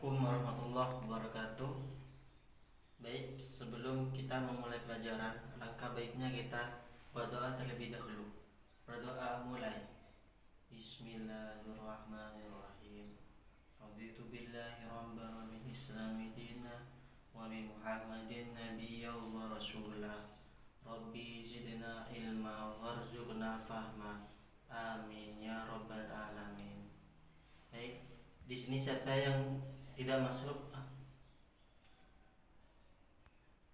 Assalamualaikum warahmatullahi wabarakatuh. Baik, sebelum kita memulai pelajaran, alangkah baiknya kita berdoa terlebih dahulu. Berdoa mulai. Bismillahirrahmanirrahim. Raditu billahi rabban wa bil islami dina wa bi Muhammadin nabiyyan wa rasulah. Rabbi zidna ilma warzuqna fahma. Amin ya rabbal alamin. Baik, di sini siapa yang tidak masuk?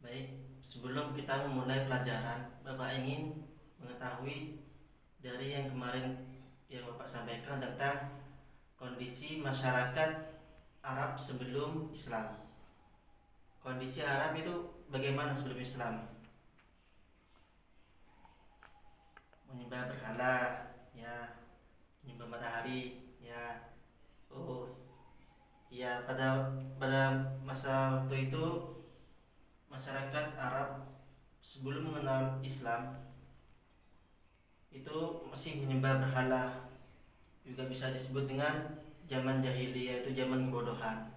Baik, sebelum kita memulai pelajaran, Bapak ingin mengetahui dari yang kemarin yang Bapak sampaikan tentang kondisi masyarakat Arab sebelum Islam. Kondisi Arab itu bagaimana sebelum Islam? Menyembah berhala, ya, menyembah matahari, ya. Oh, ya, pada masa waktu itu masyarakat Arab sebelum mengenal Islam itu masih menyembah berhala, juga bisa disebut dengan zaman jahiliyah, yaitu zaman kebodohan.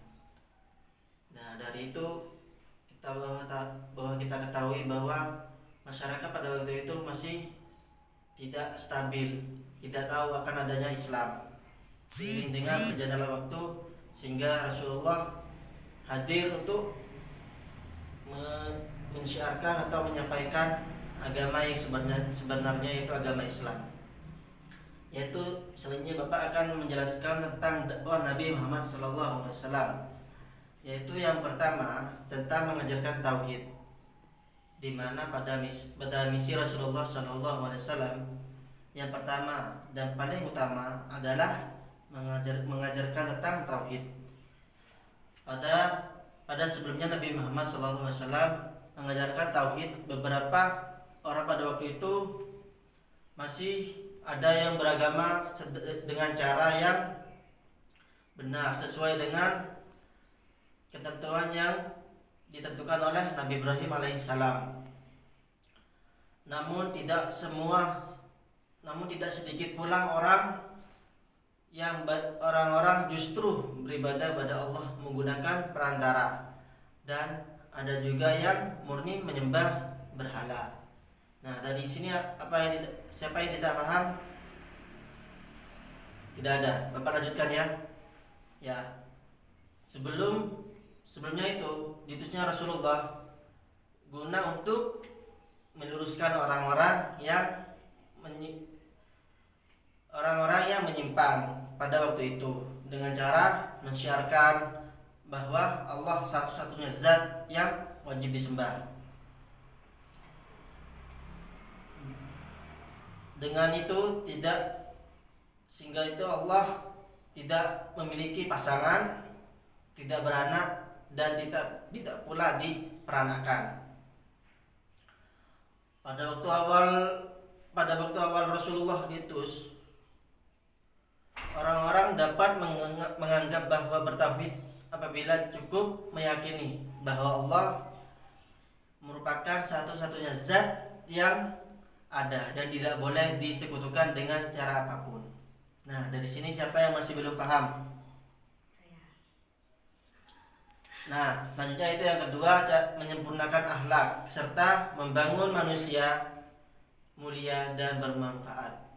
Nah, dari itu bahwa kita ketahui bahwa masyarakat pada waktu itu masih tidak stabil, tidak tahu akan adanya Islam. Seiring dengan berjalannya waktu, sehingga Rasulullah hadir untuk mensyiarkan atau menyampaikan agama yang sebenarnya yaitu agama Islam. Yaitu selanjutnya Bapak akan menjelaskan tentang dakwah Nabi Muhammad SAW. Yaitu yang pertama tentang mengajarkan tauhid, di mana pada misi Rasulullah SAW yang pertama dan paling utama adalah mengajarkan tentang tauhid. Pada sebelumnya Nabi Muhammad SAW mengajarkan tauhid, beberapa orang pada waktu itu masih ada yang beragama dengan cara yang benar sesuai dengan ketentuan yang ditentukan oleh Nabi Ibrahim alaihissalam. Namun tidak sedikit pula orang-orang justru beribadah pada Allah menggunakan perantara, dan ada juga yang murni menyembah berhala. Nah, dari sini siapa yang tidak paham? Tidak ada. Bapak lanjutkan ya. Ya. Sebelumnya itu diutusnya Rasulullah guna untuk meluruskan orang-orang yang menyimpang pada waktu itu, dengan cara mensyiarkan bahwa Allah satu-satunya zat yang wajib disembah. Dengan itu sehingga itu Allah tidak memiliki pasangan, tidak beranak, dan tidak pula diperanakan. Pada waktu awal Rasulullah diutus, orang-orang dapat menganggap bahwa bertauhid apabila cukup meyakini bahwa Allah merupakan satu-satunya zat yang ada dan tidak boleh disekutukan dengan cara apapun. Nah, dari sini siapa yang masih belum paham? Nah, selanjutnya itu yang kedua, menyempurnakan akhlak serta membangun manusia mulia dan bermanfaat.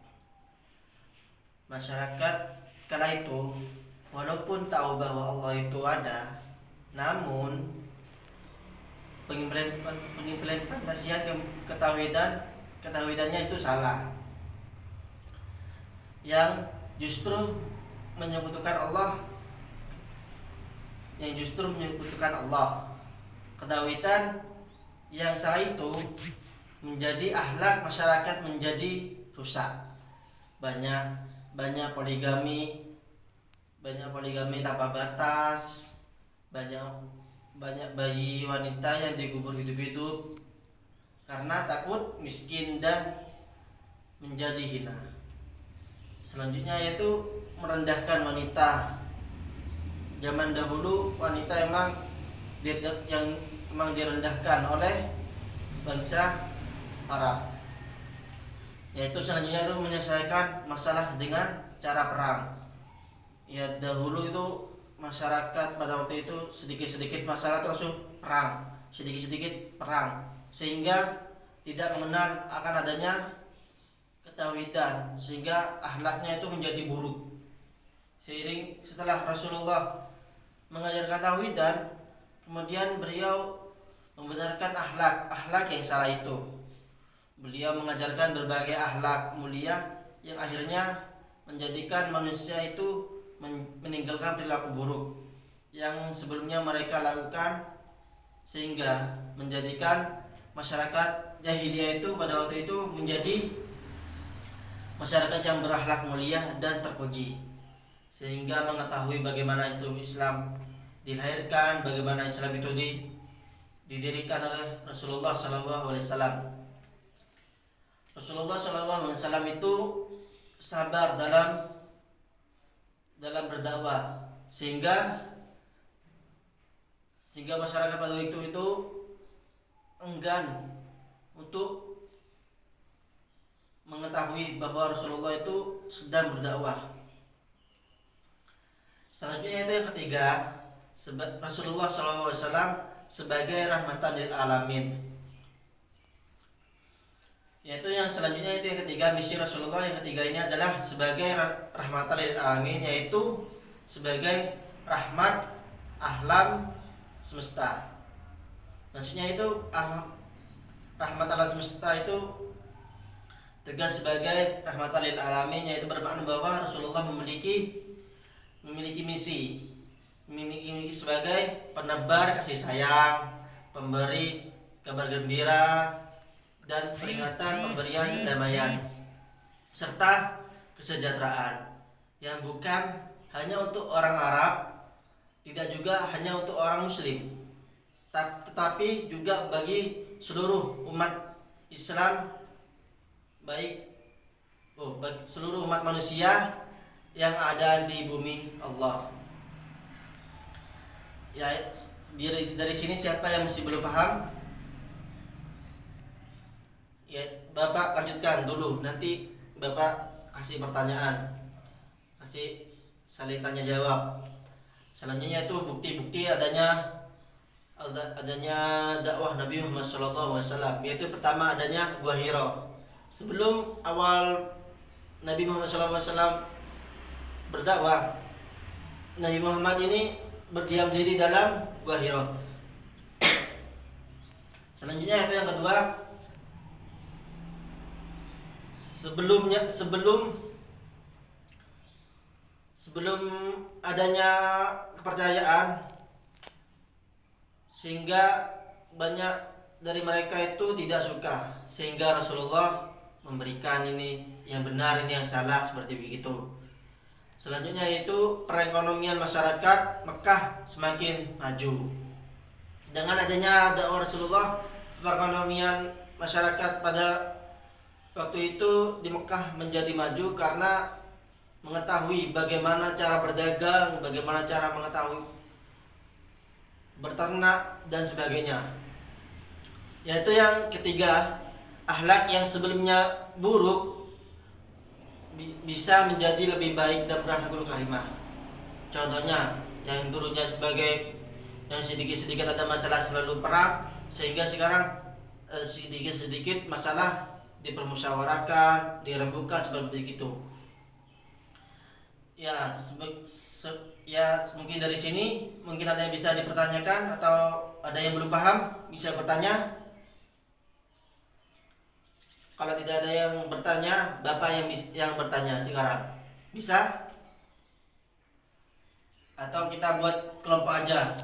Masyarakat kala itu walaupun tahu bahwa Allah itu ada, namun pengimplementasian ketahuidannya itu salah, yang justru menyekutukan Allah. Ketahuidan yang salah itu menjadi akhlak masyarakat menjadi rusak. Banyak poligami tanpa batas, banyak bayi wanita yang dikubur hidup-hidup karena takut miskin dan menjadi hina. Selanjutnya yaitu merendahkan wanita. Zaman dahulu wanita emang direndahkan oleh bangsa Arab. Yaitu selanjutnya itu menyelesaikan masalah dengan cara perang. Ya, dahulu itu masyarakat pada waktu itu sedikit-sedikit masalah itu langsung perang, sedikit-sedikit perang, sehingga tidak mengenal akan adanya ketauhidan, sehingga akhlaknya itu menjadi buruk. Seiring setelah Rasulullah mengajarkan tauhidan, kemudian beliau membenarkan akhlak yang salah itu. Beliau mengajarkan berbagai akhlak mulia yang akhirnya menjadikan manusia itu meninggalkan perilaku buruk yang sebelumnya mereka lakukan, sehingga menjadikan masyarakat jahiliyah itu pada waktu itu menjadi masyarakat yang berakhlak mulia dan terpuji, sehingga mengetahui bagaimana itu Islam dilahirkan, bagaimana Islam itu didirikan oleh Rasulullah SAW. Rasulullah SAW itu sabar dalam berdakwah, sehingga masyarakat pada waktu itu enggan untuk mengetahui bahwa Rasulullah itu sedang berdakwah. Selanjutnya itu yang ketiga, Rasulullah SAW sebagai rahmatan lil alamin. Yaitu yang selanjutnya itu yang ketiga, misi Rasulullah yang ketiga ini adalah sebagai rahmatan lil alamin, yaitu sebagai rahmat alam semesta. Maksudnya itu rahmat alam semesta itu tegas sebagai rahmatan lil alamin, yaitu bermakna bahwa Rasulullah memiliki misi sebagai penebar kasih sayang, pemberi kabar gembira dan peringatan pemberian kedamaian serta kesejahteraan yang bukan hanya untuk orang Arab, tidak juga hanya untuk orang Muslim, tetapi juga bagi seluruh umat Islam, bagi seluruh umat manusia yang ada di bumi Allah. Ya, dari sini siapa yang masih belum paham? Ya, Bapak lanjutkan dulu, nanti Bapak kasih pertanyaan, kasih saling tanya jawab. Selanjutnya itu bukti-bukti adanya dakwah Nabi Muhammad SAW. Yaitu pertama adanya Gua Hira. Sebelum awal Nabi Muhammad SAW berdakwah, Nabi Muhammad ini berdiam diri dalam Gua Hira. Selanjutnya itu yang kedua, sebelum adanya kepercayaan, sehingga banyak dari mereka itu tidak suka, sehingga Rasulullah memberikan ini yang benar, ini yang salah, seperti begitu. Selanjutnya itu perekonomian masyarakat Mekah semakin maju. Dengan adanya dakwah Rasulullah, perekonomian masyarakat pada waktu itu di Mekah menjadi maju karena mengetahui bagaimana cara berdagang, bagaimana cara mengetahui berternak dan sebagainya. Yaitu yang ketiga, akhlak yang sebelumnya buruk bisa menjadi lebih baik dan berakhlakul karimah. Contohnya yang dulunya sebagai yang sedikit-sedikit ada masalah selalu perang, sehingga sekarang sedikit-sedikit masalah dipermusyawarahkan, dirembukan, seperti itu. Ya, mungkin dari sini mungkin ada yang bisa dipertanyakan, atau ada yang belum paham bisa bertanya. Kalau tidak ada yang bertanya, Bapak yang bertanya sekarang bisa, atau kita buat kelompok aja.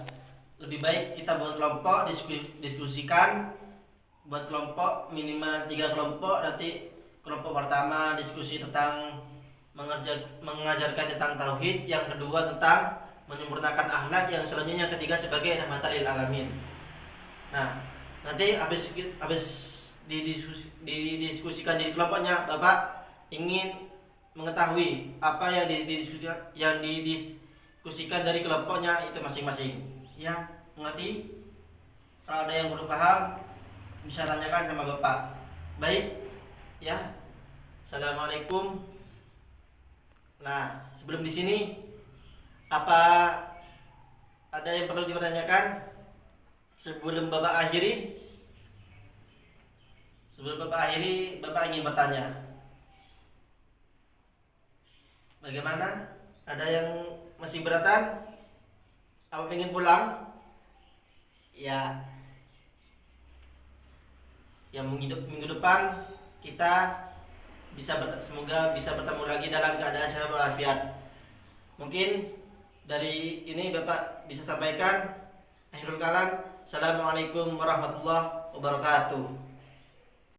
Lebih baik kita buat kelompok, diskusikan, buat kelompok minimal 3 kelompok. Nanti kelompok pertama diskusi tentang mengajarkan tentang tauhid, yang kedua tentang menyempurnakan akhlak, yang selanjutnya yang ketiga sebagai rahmatan lil alamin. Nah, nanti habis didiskusikan di kelompoknya, Bapak ingin mengetahui apa yang didiskusikan dari kelompoknya itu masing-masing. Ya, mengerti? Kalau ada yang belum paham bisa tanyakan sama Bapak. Baik, ya. Assalamualaikum. Nah, sebelum di sini apa Ada yang perlu dipertanyakan sebelum Bapak akhiri? Sebelum Bapak akhiri, Bapak ingin bertanya. Bagaimana? Ada yang masih beratan? Apa ingin pulang? Ya, yang minggu depan kita semoga bisa bertemu lagi dalam keadaan sehat walafiat. Mungkin dari ini Bapak bisa sampaikan akhirul kalam. Assalamualaikum warahmatullahi wabarakatuh.